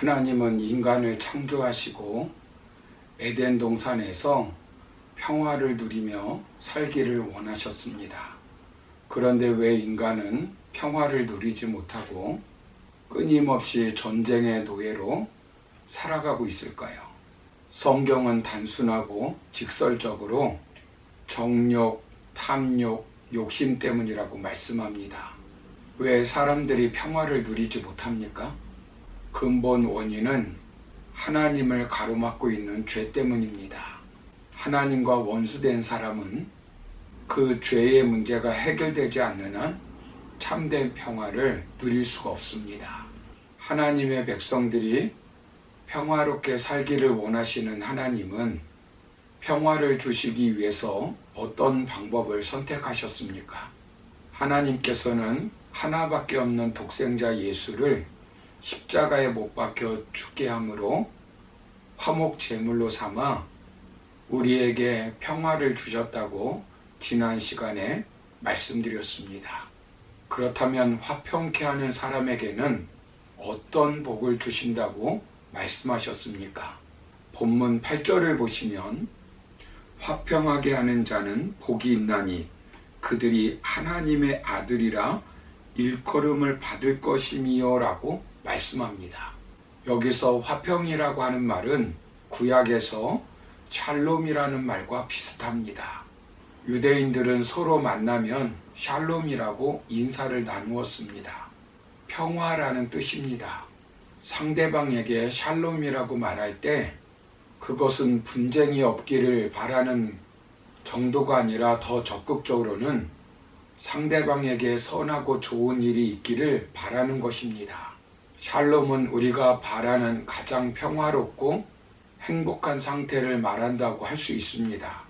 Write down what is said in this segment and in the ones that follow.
하나님은 인간을 창조하시고 에덴 동산에서 평화를 누리며 살기를 원하셨습니다. 그런데 왜 인간은 평화를 누리지 못하고 끊임없이 전쟁의 노예로 살아가고 있을까요? 성경은 단순하고 직설적으로 정욕, 탐욕, 욕심 때문이라고 말씀합니다. 왜 사람들이 평화를 누리지 못합니까? 근본 원인은 하나님을 가로막고 있는 죄 때문입니다. 하나님과 원수된 사람은 그 죄의 문제가 해결되지 않는 한 참된 평화를 누릴 수가 없습니다. 하나님의 백성들이 평화롭게 살기를 원하시는 하나님은 평화를 주시기 위해서 어떤 방법을 선택하셨습니까? 하나님께서는 하나밖에 없는 독생자 예수를 십자가에 못 박혀 죽게 함으로 화목 제물로 삼아 우리에게 평화를 주셨다고 지난 시간에 말씀드렸습니다. 그렇다면 화평케 하는 사람에게는 어떤 복을 주신다고 말씀하셨습니까? 본문 8절을 보시면 화평하게 하는 자는 복이 있나니 그들이 하나님의 아들이라 일컬음을 받을 것임이요 라고 말씀합니다. 여기서 화평이라고 하는 말은 구약에서 샬롬이라는 말과 비슷합니다. 유대인들은 서로 만나면 샬롬이라고 인사를 나누었습니다. 평화라는 뜻입니다. 상대방에게 샬롬이라고 말할 때 그것은 분쟁이 없기를 바라는 정도가 아니라 더 적극적으로는 상대방에게 선하고 좋은 일이 있기를 바라는 것입니다. 샬롬은 우리가 바라는 가장 평화롭고 행복한 상태를 말한다고 할 수 있습니다.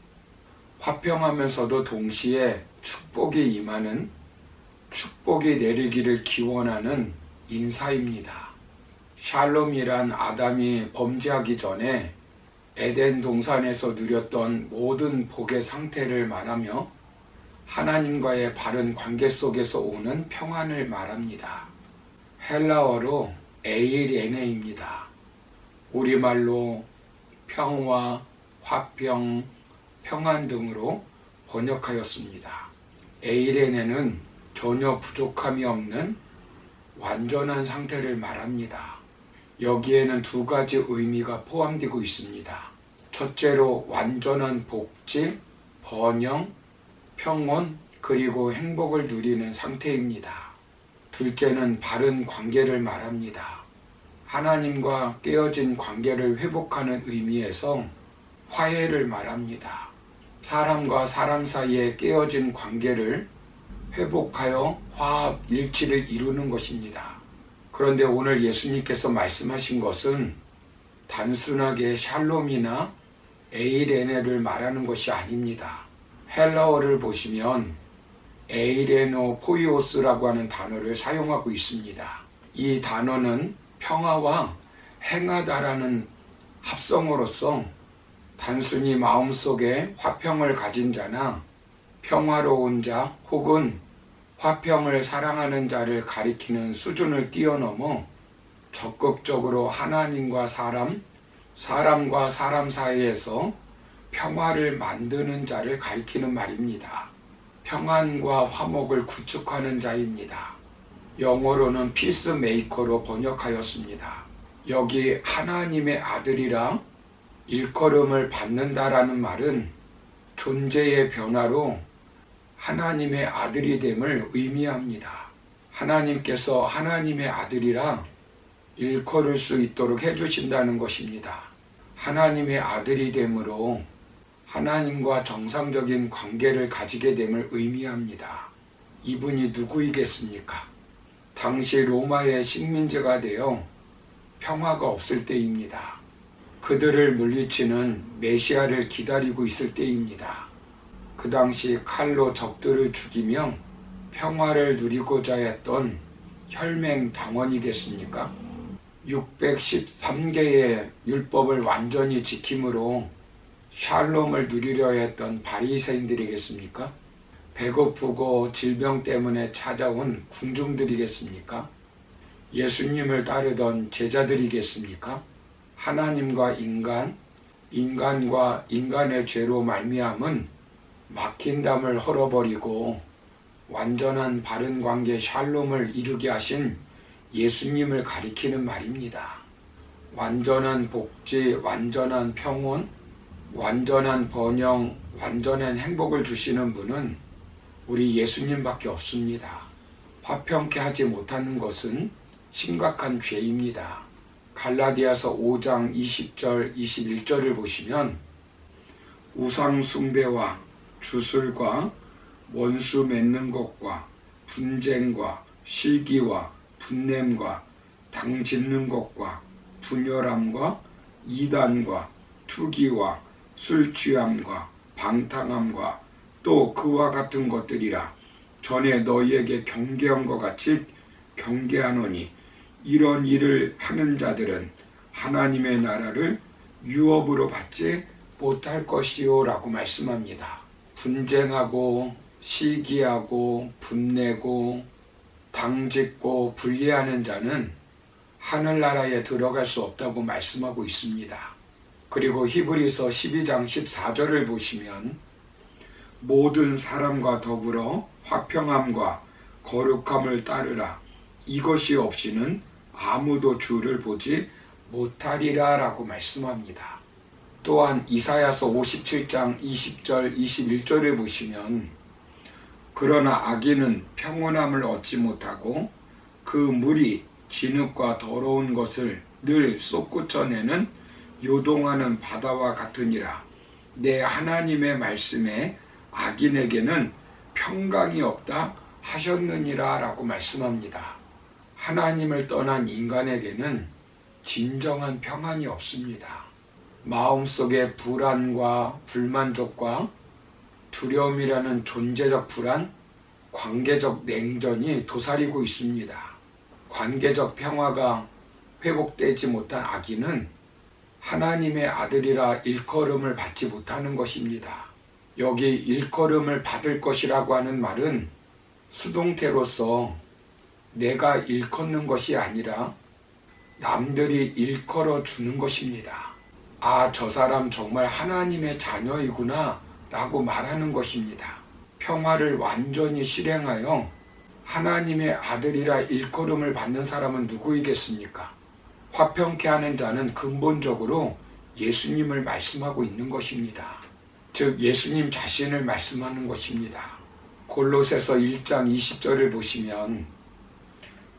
화평하면서도 동시에 축복이 임하는, 축복이 내리기를 기원하는 인사입니다. 샬롬이란 아담이 범죄하기 전에 에덴 동산에서 누렸던 모든 복의 상태를 말하며 하나님과의 바른 관계 속에서 오는 평안을 말합니다. 헬라어로 에이레네입니다. 우리말로 평화, 화평, 평안 등으로 번역하였습니다. 에이레네는 전혀 부족함이 없는 완전한 상태를 말합니다. 여기에는 두 가지 의미가 포함되고 있습니다. 첫째로 완전한 복지, 번영, 평온, 그리고 행복을 누리는 상태입니다. 둘째는 바른 관계를 말합니다. 하나님과 깨어진 관계를 회복하는 의미에서 화해를 말합니다. 사람과 사람 사이에 깨어진 관계를 회복하여 화합, 일치를 이루는 것입니다. 그런데 오늘 예수님께서 말씀하신 것은 단순하게 샬롬이나 에이레네를 말하는 것이 아닙니다. 헬라어를 보시면 에이레노 포이오스라고 하는 단어를 사용하고 있습니다. 이 단어는 평화와 행하다라는 합성어로서 단순히 마음속에 화평을 가진 자나 평화로운 자 혹은 화평을 사랑하는 자를 가리키는 수준을 뛰어넘어 적극적으로 하나님과 사람과 사람 사이에서 평화를 만드는 자를 가리키는 말입니다. 평안과 화목을 구축하는 자입니다. 영어로는 피스메이커로 번역하였습니다. 여기 하나님의 아들이라 일컬음을 받는다라는 말은 존재의 변화로 하나님의 아들이 됨을 의미합니다. 하나님께서 하나님의 아들이라 일컬을 수 있도록 해주신다는 것입니다. 하나님의 아들이 됨으로 하나님과 정상적인 관계를 가지게 됨을 의미합니다. 이분이 누구이겠습니까? 당시 로마의 식민지가 되어 평화가 없을 때입니다. 그들을 물리치는 메시아를 기다리고 있을 때입니다. 그 당시 칼로 적들을 죽이며 평화를 누리고자 했던 혈맹당원이겠습니까? 613개의 율법을 완전히 지킴으로 샬롬을 누리려 했던 바리새인들이겠습니까? 배고프고 질병 때문에 찾아온 궁중들이겠습니까? 예수님을 따르던 제자들이겠습니까? 하나님과 인간, 인간과 인간의 죄로 말미암은 막힌 담을 헐어버리고 완전한 바른 관계 샬롬을 이루게 하신 예수님을 가리키는 말입니다. 완전한 복지, 완전한 평온, 완전한 번영, 완전한 행복을 주시는 분은 우리 예수님밖에 없습니다. 화평케 하지 못하는 것은 심각한 죄입니다. 갈라디아서 5장 20절 21절을 보시면 우상 숭배와 주술과 원수 맺는 것과 분쟁과 시기와 분냄과 당 짚는 것과 분열함과 이단과 투기와 술 취함과 방탕함과 또 그와 같은 것들이라 전에 너희에게 경계한 것 같이 경계하노니 이런 일을 하는 자들은 하나님의 나라를 유업으로 받지 못할 것이요 라고 말씀합니다. 분쟁하고 시기하고 분내고 당짓고 분리하는 자는 하늘나라에 들어갈 수 없다고 말씀하고 있습니다. 그리고 히브리서 12장 14절을 보시면 모든 사람과 더불어 화평함과 거룩함을 따르라. 이것이 없이는 아무도 주를 보지 못하리라 라고 말씀합니다. 또한 이사야서 57장 20절 21절을 보시면 그러나 악인은 평온함을 얻지 못하고 그 물이 진흙과 더러운 것을 늘 쏟구쳐내는 요동하는 바다와 같으니라. 내 하나님의 말씀에 악인에게는 평강이 없다 하셨느니라 라고 말씀합니다. 하나님을 떠난 인간에게는 진정한 평안이 없습니다. 마음속에 불안과 불만족과 두려움이라는 존재적 불안, 관계적 냉전이 도사리고 있습니다. 관계적 평화가 회복되지 못한 악인은 하나님의 아들이라 일컬음을 받지 못하는 것입니다. 여기 일컬음을 받을 것이라고 하는 말은 수동태로서 내가 일컫는 것이 아니라 남들이 일컬어 주는 것입니다. 아, 저 사람 정말 하나님의 자녀이구나 라고 말하는 것입니다. 평화를 완전히 실행하여 하나님의 아들이라 일컬음을 받는 사람은 누구이겠습니까? 화평케 하는 자는 근본적으로 예수님을 말씀하고 있는 것입니다. 즉 예수님 자신을 말씀하는 것입니다. 골로새서 1장 20절을 보시면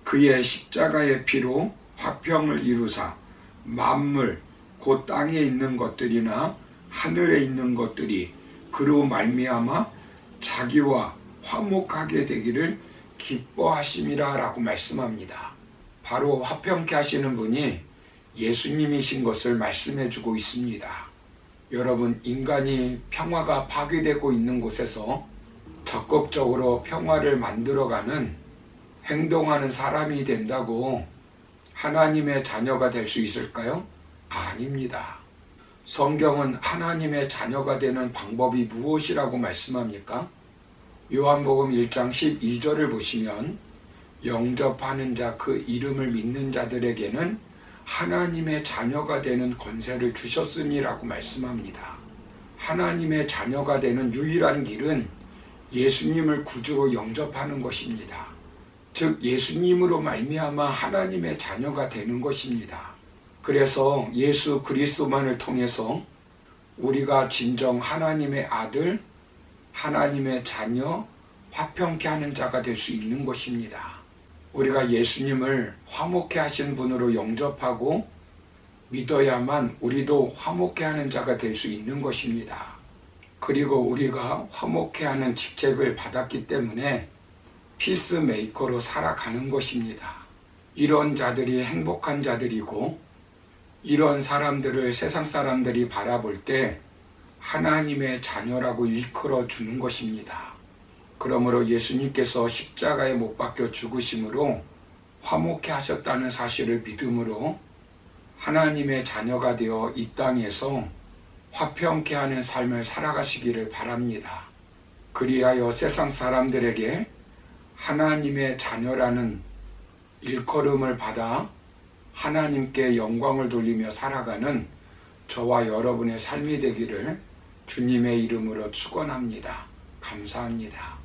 그의 십자가의 피로 화평을 이루사 만물 곧 땅에 있는 것들이나 하늘에 있는 것들이 그로 말미암아 자기와 화목하게 되기를 기뻐하심이라 라고 말씀합니다. 바로 화평케 하시는 분이 예수님이신 것을 말씀해 주고 있습니다. 여러분, 인간이 평화가 파괴되고 있는 곳에서 적극적으로 평화를 만들어가는 행동하는 사람이 된다고 하나님의 자녀가 될 수 있을까요? 아닙니다. 성경은 하나님의 자녀가 되는 방법이 무엇이라고 말씀합니까? 요한복음 1장 12절을 보시면 영접하는 자 그 이름을 믿는 자들에게는 하나님의 자녀가 되는 권세를 주셨으니라고 말씀합니다. 하나님의 자녀가 되는 유일한 길은 예수님을 구주로 영접하는 것입니다. 즉 예수님으로 말미암아 하나님의 자녀가 되는 것입니다. 그래서 예수 그리스도만을 통해서 우리가 진정 하나님의 아들, 하나님의 자녀, 화평케 하는 자가 될 수 있는 것입니다. 우리가 예수님을 화목케 하신 분으로 영접하고 믿어야만 우리도 화목케 하는 자가 될 수 있는 것입니다. 그리고 우리가 화목케 하는 직책을 받았기 때문에 피스메이커로 살아가는 것입니다. 이런 자들이 행복한 자들이고 이런 사람들을 세상 사람들이 바라볼 때 하나님의 자녀라고 일컬어 주는 것입니다. 그러므로 예수님께서 십자가에 못 박혀 죽으심으로 화목케 하셨다는 사실을 믿음으로 하나님의 자녀가 되어 이 땅에서 화평케 하는 삶을 살아가시기를 바랍니다. 그리하여 세상 사람들에게 하나님의 자녀라는 일컬음을 받아 하나님께 영광을 돌리며 살아가는 저와 여러분의 삶이 되기를 주님의 이름으로 축원합니다. 감사합니다.